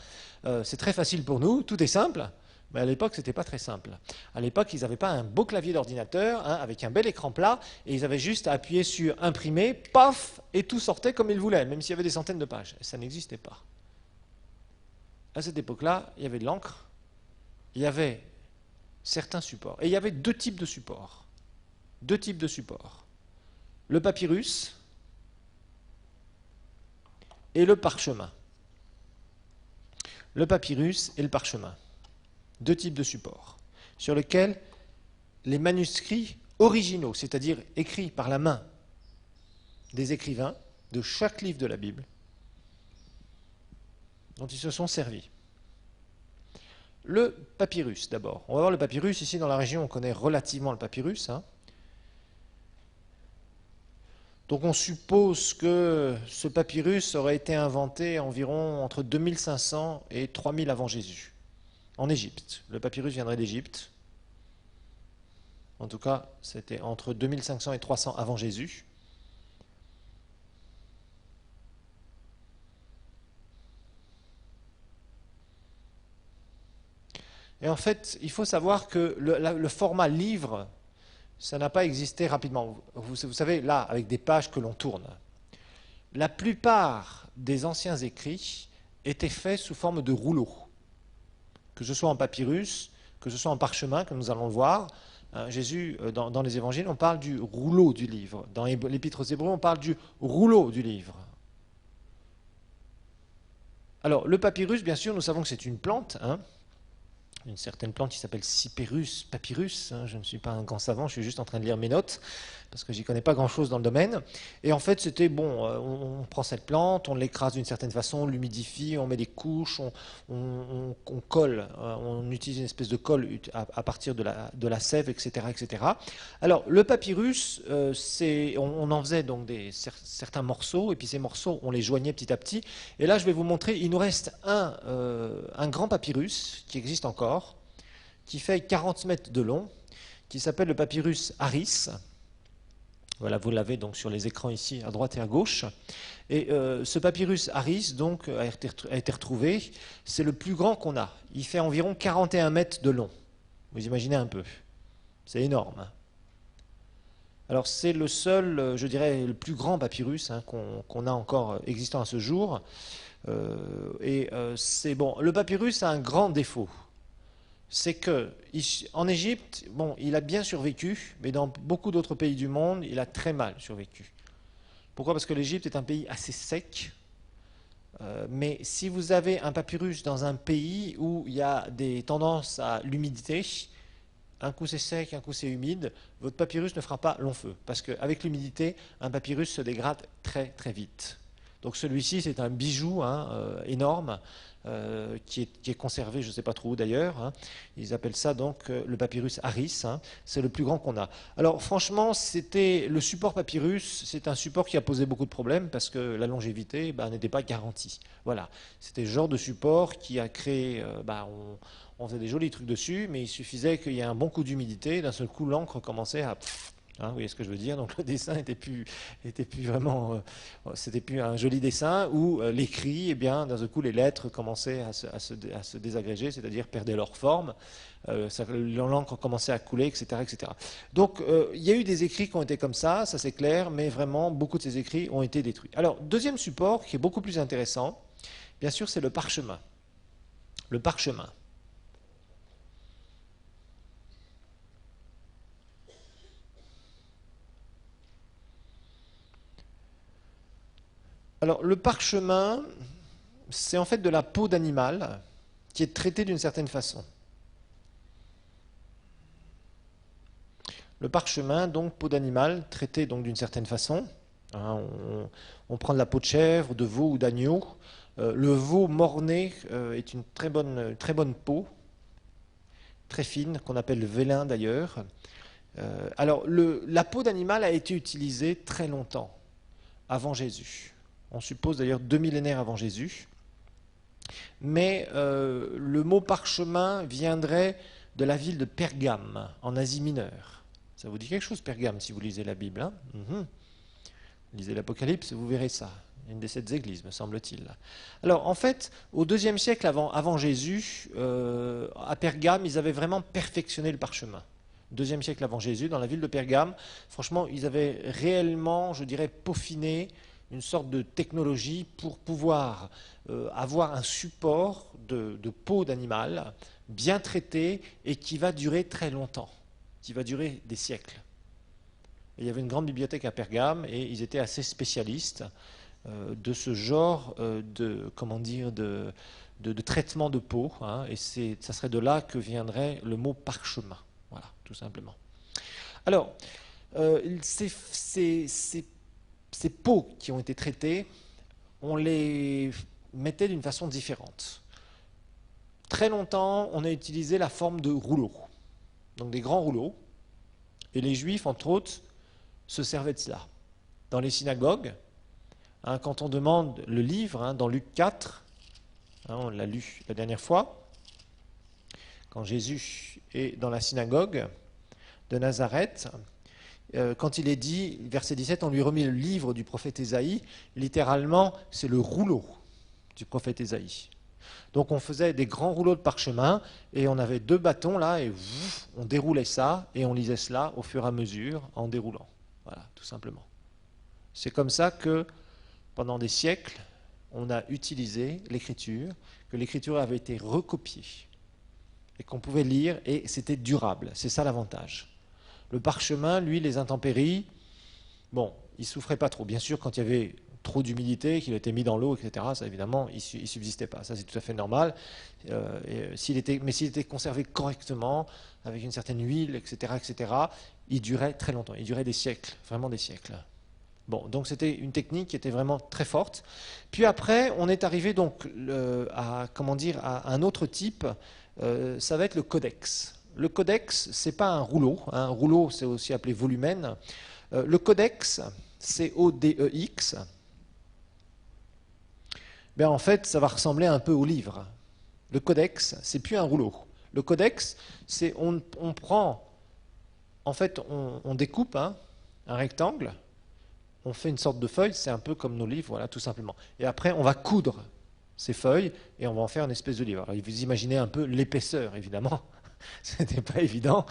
C'est très facile pour nous, tout est simple, mais à l'époque, ce n'était pas très simple. À l'époque, ils n'avaient pas un beau clavier d'ordinateur, avec un bel écran plat, et ils avaient juste à appuyer sur imprimer, paf, et tout sortait comme ils voulaient, même s'il y avait des centaines de pages. Ça n'existait pas. À cette époque-là, il y avait de l'encre, il y avait certains supports. Et il y avait deux types de supports. Deux types de supports. Le papyrus et le parchemin. Le papyrus et le parchemin. Deux types de supports sur lesquels les manuscrits originaux, c'est-à-dire écrits par la main des écrivains de chaque livre de la Bible, dont ils se sont servis. Le papyrus, d'abord. On va voir le papyrus. Ici, dans la région, on connaît relativement le papyrus. Donc, on suppose que ce papyrus aurait été inventé environ entre 2500 et 3000 avant Jésus, en Égypte. Le papyrus viendrait d'Égypte. En tout cas, c'était entre 2500 et 300 avant Jésus. Et en fait, il faut savoir que le format livre, ça n'a pas existé rapidement. Vous savez, là, avec des pages que l'on tourne, la plupart des anciens écrits étaient faits sous forme de rouleaux. Que ce soit en papyrus, que ce soit en parchemin, comme nous allons le voir. Jésus, dans les évangiles, on parle du rouleau du livre. Dans l'Épître aux Hébreux, on parle du rouleau du livre. Alors, le papyrus, bien sûr, nous savons que c'est une plante, une certaine plante qui s'appelle Cyperus papyrus. Je ne suis pas un grand savant, je suis juste en train de lire mes notes, parce que j'y connais pas grand-chose dans le domaine. Et en fait, c'était, bon, on prend cette plante, on l'écrase d'une certaine façon, on l'humidifie, on met des couches, on colle, on utilise une espèce de colle à partir de la sève, etc., etc. Alors, le papyrus, on en faisait donc certains morceaux, et puis ces morceaux, on les joignait petit à petit. Et là, je vais vous montrer, il nous reste un grand papyrus qui existe encore, qui fait 40 mètres de long, qui s'appelle le papyrus Harris. Voilà, vous l'avez donc sur les écrans ici, à droite et à gauche. Et ce papyrus Harris, donc, a été retrouvé. C'est le plus grand qu'on a. Il fait environ 41 mètres de long. Vous imaginez un peu. C'est énorme. Alors, c'est le seul, je dirais, le plus grand papyrus qu'on a encore existant à ce jour. C'est bon. Le papyrus a un grand défaut. C'est que en Égypte, bon, il a bien survécu, mais dans beaucoup d'autres pays du monde, il a très mal survécu. Pourquoi? Parce que l'Égypte est un pays assez sec, Mais si vous avez un papyrus dans un pays où il y a des tendances à l'humidité, un coup c'est sec, un coup c'est humide, votre papyrus ne fera pas long feu. Parce qu'avec l'humidité, un papyrus se dégrade très très vite. Donc celui-ci, c'est un bijou énorme qui est conservé, je ne sais pas trop où d'ailleurs. Ils appellent ça donc le papyrus Harris. C'est le plus grand qu'on a. Alors franchement, c'était le support papyrus. C'est un support qui a posé beaucoup de problèmes parce que la longévité n'était pas garantie. Voilà, c'était le genre de support qui a créé. On faisait des jolis trucs dessus, mais il suffisait qu'il y ait un bon coup d'humidité. D'un seul coup, l'encre commençait à vous voyez ce que je veux dire? Donc le dessin était plus vraiment, c'était plus un joli dessin où l'écrit, d'un seul coup les lettres commençaient à se désagréger, c'est-à-dire perdaient leur forme, l'encre commençait à couler, etc., etc. Donc il y a eu des écrits qui ont été comme ça c'est clair, mais vraiment beaucoup de ces écrits ont été détruits. Alors deuxième support qui est beaucoup plus intéressant, bien sûr, c'est le parchemin. Le parchemin. Alors, le parchemin, c'est en fait de la peau d'animal qui est traitée d'une certaine façon. Le parchemin, donc, peau d'animal, traitée donc d'une certaine façon. On prend de la peau de chèvre, de veau ou d'agneau. Le veau mort-né est une très bonne peau, très fine, qu'on appelle le vélin d'ailleurs. Alors, la peau d'animal a été utilisée très longtemps, avant Jésus. On suppose d'ailleurs 2 millénaires avant Jésus. Mais le mot parchemin viendrait de la ville de Pergame, en Asie mineure. Ça vous dit quelque chose, Pergame, si vous lisez la Bible, hein? Lisez l'Apocalypse, vous verrez ça. Une des 7 églises, me semble-t-il. Alors, en fait, au IIe siècle avant Jésus, à Pergame, ils avaient vraiment perfectionné le parchemin. IIe siècle avant Jésus, dans la ville de Pergame, franchement, ils avaient réellement, je dirais, peaufiné une sorte de technologie pour pouvoir avoir un support de peau d'animal bien traité et qui va durer très longtemps, qui va durer des siècles. Et il y avait une grande bibliothèque à Pergame et ils étaient assez spécialistes de ce genre de traitement de peau, et ça serait de là que viendrait le mot parchemin, voilà, tout simplement. Alors, ces peaux qui ont été traitées, on les mettait d'une façon différente. Très longtemps, on a utilisé la forme de rouleaux, donc des grands rouleaux, et les Juifs, entre autres, se servaient de cela. Dans les synagogues, quand on demande le livre, dans Luc 4, on l'a lu la dernière fois, quand Jésus est dans la synagogue de Nazareth, quand il est dit, verset 17, on lui remit le livre du prophète Ésaïe, littéralement, c'est le rouleau du prophète Ésaïe. Donc on faisait des grands rouleaux de parchemin, et on avait 2 bâtons là, et on déroulait ça, et on lisait cela au fur et à mesure, en déroulant. Voilà, tout simplement. C'est comme ça que, pendant des siècles, on a utilisé l'écriture, que l'écriture avait été recopiée, et qu'on pouvait lire, et c'était durable. C'est ça l'avantage. Le parchemin, lui, les intempéries, bon, il ne souffrait pas trop. Bien sûr, quand il y avait trop d'humidité, qu'il était mis dans l'eau, etc., ça, évidemment, il ne subsistait pas. Ça, c'est tout à fait normal. Mais s'il était conservé correctement, avec une certaine huile, etc., il durait très longtemps. Il durait des siècles, vraiment des siècles. Bon, donc c'était une technique qui était vraiment très forte. Puis après, on est arrivé donc à un autre type, ça va être le codex. Le codex, ce n'est pas un rouleau. Un rouleau, c'est aussi appelé volumen. Le codex, C-O-D-E-X, en fait, ça va ressembler un peu au livre. Le codex, c'est plus un rouleau. Le codex, c'est on prend, en fait, on découpe un rectangle, on fait une sorte de feuille, c'est un peu comme nos livres, voilà, tout simplement. Et après, on va coudre ces feuilles et on va en faire une espèce de livre. Alors, vous imaginez un peu l'épaisseur, évidemment. Ce n'était pas évident.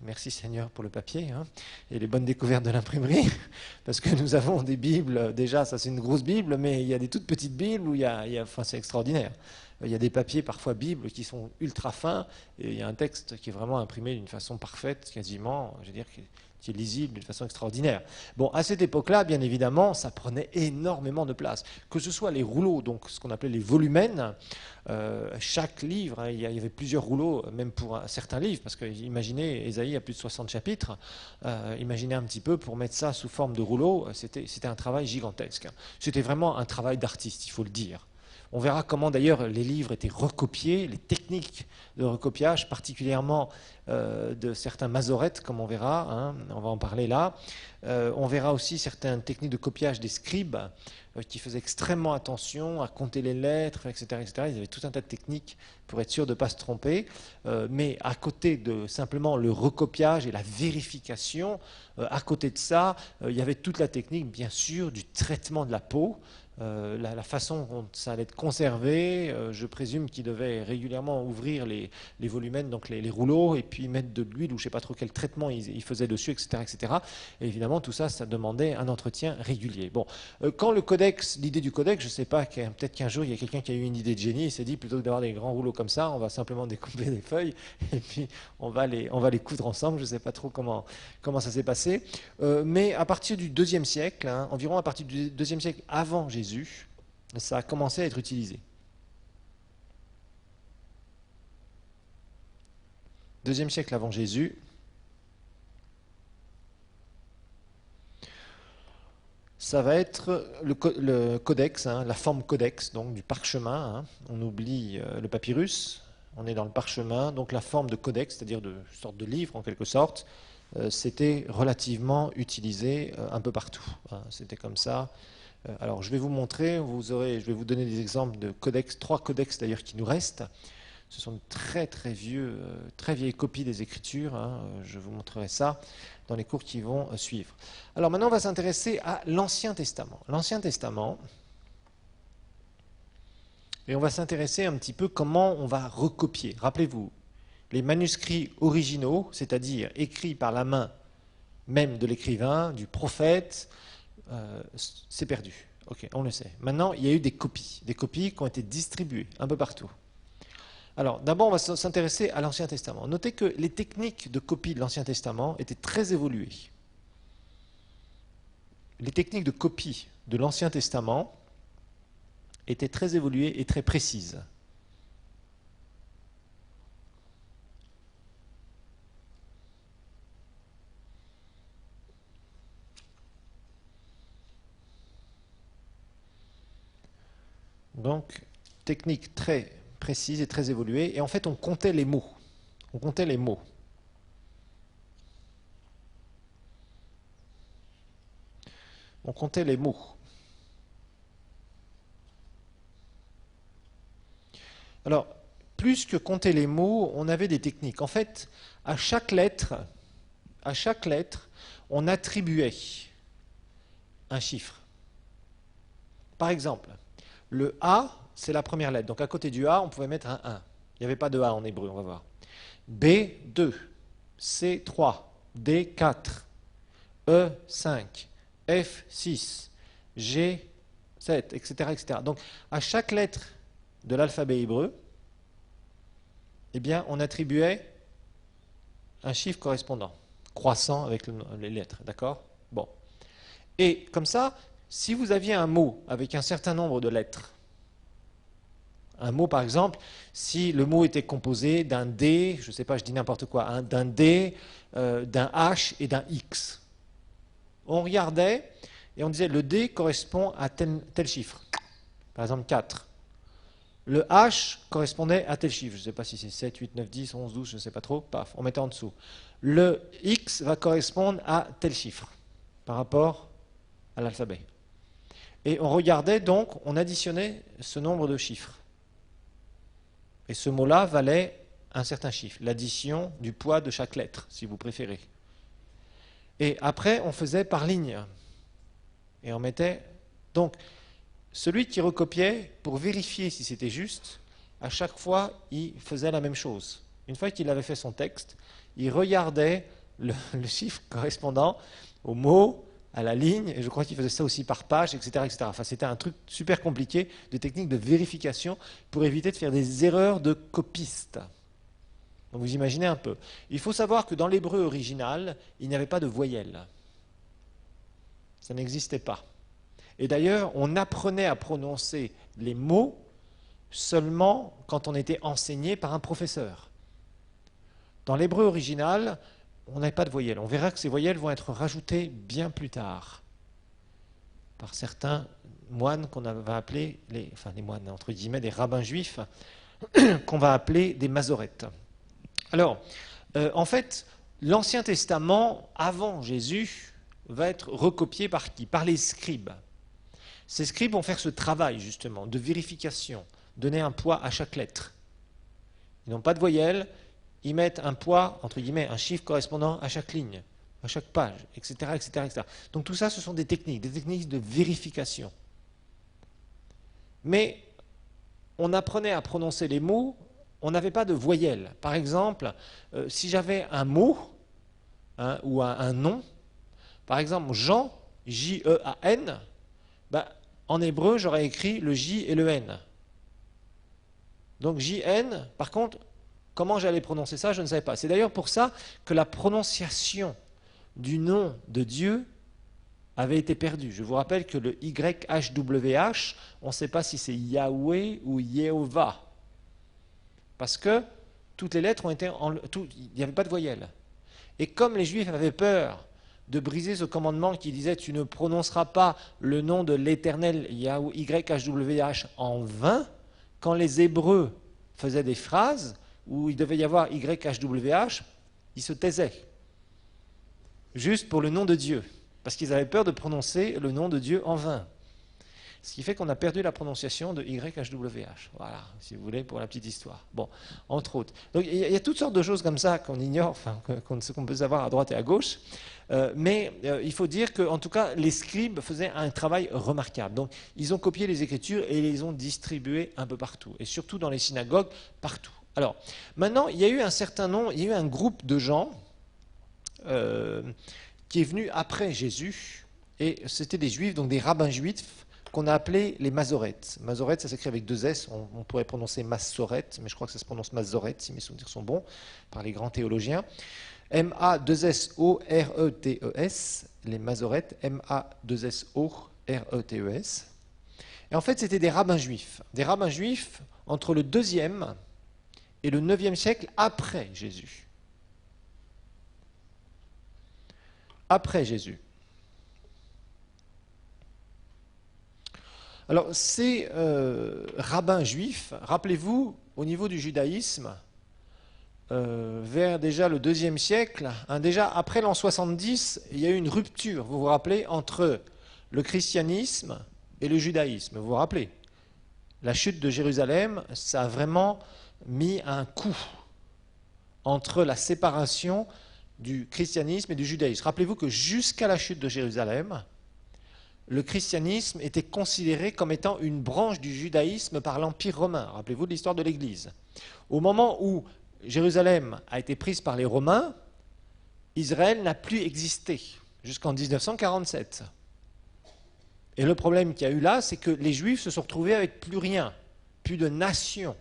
Merci Seigneur pour le papier et les bonnes découvertes de l'imprimerie, parce que nous avons des Bibles, déjà ça c'est une grosse Bible, mais il y a des toutes petites Bibles où enfin, c'est extraordinaire. Il y a des papiers, parfois Bible, qui sont ultra fins, et il y a un texte qui est vraiment imprimé d'une façon parfaite, quasiment, je veux dire, qui est lisible d'une façon extraordinaire. Bon, à cette époque-là, bien évidemment, ça prenait énormément de place. Que ce soit les rouleaux, donc ce qu'on appelait les volumens, chaque livre, hein, il y avait plusieurs rouleaux, même pour certains livres, parce que imaginez, Ésaïe a plus de 60 chapitres, imaginez un petit peu, pour mettre ça sous forme de rouleau, c'était un travail gigantesque. C'était vraiment un travail d'artiste, il faut le dire. On verra comment d'ailleurs les livres étaient recopiés, les techniques de recopiage, particulièrement de certains masorettes, comme on verra, hein, on va en parler là. On verra aussi certaines techniques de copiage des scribes qui faisaient extrêmement attention à compter les lettres, etc., etc. Ils avaient tout un tas de techniques pour être sûr de ne pas se tromper. Mais à côté de simplement le recopiage et la vérification, à côté de ça, il y avait toute la technique, bien sûr, du traitement de la peau. La façon dont ça allait être conservé, je présume qu'ils devaient régulièrement ouvrir les volumens, donc les rouleaux, et puis mettre de l'huile ou je ne sais pas trop quel traitement ils faisaient dessus, etc., etc. Et évidemment, tout ça, ça demandait un entretien régulier. Bon, quand le codex, l'idée du codex, je ne sais pas, peut-être qu'un jour il y a quelqu'un qui a eu une idée de génie et s'est dit plutôt que d'avoir des grands rouleaux comme ça, on va simplement découper des feuilles et puis on va les coudre ensemble. Je ne sais pas trop comment ça s'est passé, mais à partir du IIe siècle, hein, environ à partir du IIe siècle avant Jésus, ça a commencé à être utilisé. Deuxième siècle avant Jésus, ça va être le codex, hein, la forme codex, donc du parchemin. Hein. On oublie le papyrus, on est dans le parchemin, donc la forme de codex, c'est-à-dire de sorte de livre en quelque sorte, c'était relativement utilisé un peu partout. Hein. C'était comme ça. Alors je vais vous montrer, je vais vous donner des exemples de codex, 3 codex d'ailleurs qui nous restent. Ce sont de très vieilles copies des Écritures. Hein. Je vous montrerai ça dans les cours qui vont suivre. Alors maintenant, on va s'intéresser à l'Ancien Testament. L'Ancien Testament, et on va s'intéresser un petit peu comment on va recopier. Rappelez-vous, les manuscrits originaux, c'est-à-dire écrits par la main même de l'écrivain, du prophète, c'est perdu. Ok, on le sait. Maintenant, il y a eu des copies qui ont été distribuées un peu partout. Alors, d'abord, on va s'intéresser à l'Ancien Testament. Notez que les techniques de copie de l'Ancien Testament étaient très évoluées. Les techniques de copie de l'Ancien Testament étaient très évoluées et très précises. Donc, technique très précise et très évoluée. Et en fait, on comptait les mots. On comptait les mots. On comptait les mots. Alors, plus que compter les mots, on avait des techniques. En fait, à chaque lettre, on attribuait un chiffre. Par exemple, le A, c'est la première lettre. Donc à côté du A, on pouvait mettre un 1. Il n'y avait pas de A en hébreu, on va voir. B, 2. C, 3. D, 4. E, 5. F, 6. G, 7, etc., etc. Donc à chaque lettre de l'alphabet hébreu, eh bien, on attribuait un chiffre correspondant, croissant avec les lettres, d'accord? Bon. Et comme ça, si vous aviez un mot avec un certain nombre de lettres, un mot par exemple, si le mot était composé d'un D, je ne sais pas, je dis n'importe quoi, hein, d'un D, d'un H et d'un X, on regardait et on disait le D correspond à tel chiffre, par exemple 4. Le H correspondait à tel chiffre, je ne sais pas si c'est 7, 8, 9, 10, 11, 12, je ne sais pas trop, paf, on mettait en dessous. Le X va correspondre à tel chiffre par rapport à l'alphabet. Et on regardait donc, on additionnait ce nombre de chiffres. Et ce mot-là valait un certain chiffre, l'addition du poids de chaque lettre, si vous préférez. Et après, on faisait par ligne. Et on mettait... Donc, celui qui recopiait, pour vérifier si c'était juste, à chaque fois, il faisait la même chose. Une fois qu'il avait fait son texte, il regardait le chiffre correspondant au mot à la ligne, et je crois qu'il faisait ça aussi par page, etc., etc. Enfin, c'était un truc super compliqué de technique de vérification pour éviter de faire des erreurs de copiste. Donc vous imaginez un peu. Il faut savoir que dans l'hébreu original, il n'y avait pas de voyelles. Ça n'existait pas. Et d'ailleurs, on apprenait à prononcer les mots seulement quand on était enseigné par un professeur. Dans l'hébreu original, on n'avait pas de voyelles. On verra que ces voyelles vont être rajoutées bien plus tard par certains moines qu'on va appeler, les moines, entre guillemets, des rabbins juifs, qu'on va appeler des masoretes. Alors, en fait, l'Ancien Testament, avant Jésus, va être recopié par qui? Par les scribes. Ces scribes vont faire ce travail, justement, de vérification, donner un poids à chaque lettre. Ils n'ont pas de voyelles, ils mettent un poids, entre guillemets, un chiffre correspondant à chaque ligne, à chaque page, etc., etc., etc. Donc tout ça, ce sont des techniques de vérification. Mais on apprenait à prononcer les mots, on n'avait pas de voyelles. Par exemple, si j'avais un mot ou un nom, par exemple Jean, J-E-A-N, en hébreu, j'aurais écrit le J et le N. Donc J-N, par contre, comment j'allais prononcer ça, je ne savais pas. C'est d'ailleurs pour ça que la prononciation du nom de Dieu avait été perdue. Je vous rappelle que le YHWH, on ne sait pas si c'est Yahweh ou Yehovah. Parce que toutes les lettres ont été... il n'y avait pas de voyelles. Et comme les Juifs avaient peur de briser ce commandement qui disait « Tu ne prononceras pas le nom de l'Éternel YHWH en vain », quand les Hébreux faisaient des phrases où il devait y avoir YHWH, ils se taisaient. Juste pour le nom de Dieu. Parce qu'ils avaient peur de prononcer le nom de Dieu en vain. Ce qui fait qu'on a perdu la prononciation de YHWH. Voilà, si vous voulez, pour la petite histoire. Bon, entre autres. Donc il y a toutes sortes de choses comme ça qu'on ignore, enfin, qu'on peut savoir à droite et à gauche. Mais il faut dire qu'en tout cas, les scribes faisaient un travail remarquable. Donc ils ont copié les Écritures et les ont distribuées un peu partout. Et surtout dans les synagogues, partout. Alors, maintenant, il y a eu un certain nombre, il y a eu un groupe de gens qui est venu après Jésus. Et c'était des Juifs, donc des rabbins juifs, qu'on a appelés les masoretes. Masoretes, ça s'écrit avec deux S, on pourrait prononcer massorette, mais je crois que ça se prononce masorette, si mes souvenirs sont bons, par les grands théologiens. M-A-2-S-O-R-E-T-E-S, les masoretes, M-A-2-S-O-R-E-T-E-S. Et en fait, c'était des rabbins juifs entre le 2e et le 9e siècle après Jésus. Après Jésus. Alors, ces rabbins juifs, rappelez-vous, au niveau du judaïsme, vers déjà le 2e siècle, déjà après l'an 70, il y a eu une rupture, vous vous rappelez, entre le christianisme et le judaïsme. Vous vous rappelez? La chute de Jérusalem, ça a vraiment mis un coup entre la séparation du christianisme et du judaïsme. Rappelez-vous que jusqu'à la chute de Jérusalem, le christianisme était considéré comme étant une branche du judaïsme par l'Empire romain. Rappelez-vous de l'histoire de l'Église. Au moment où Jérusalem a été prise par les Romains, Israël n'a plus existé jusqu'en 1947. Et le problème qu'il y a eu là, c'est que les Juifs se sont retrouvés avec plus rien, plus de nation,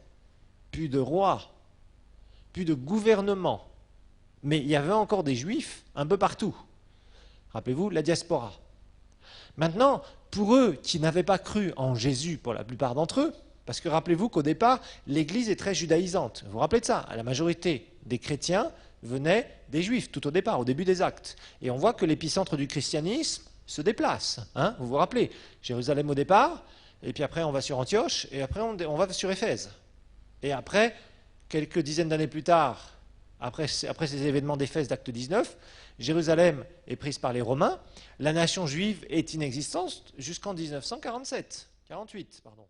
plus de roi, plus de gouvernement. Mais il y avait encore des Juifs un peu partout. Rappelez-vous, la diaspora. Maintenant, pour eux qui n'avaient pas cru en Jésus, pour la plupart d'entre eux, parce que rappelez-vous qu'au départ, l'Église est très judaïsante. Vous vous rappelez de ça? La majorité des chrétiens venaient des Juifs, tout au départ, au début des Actes. Et on voit que l'épicentre du christianisme se déplace. Vous vous rappelez? Jérusalem au départ, et puis après on va sur Antioche, et après on va sur Éphèse. Et après, quelques dizaines d'années plus tard, après ces événements d'Éphèse d'acte 19, Jérusalem est prise par les Romains, la nation juive est inexistante jusqu'en 1947, 48, pardon.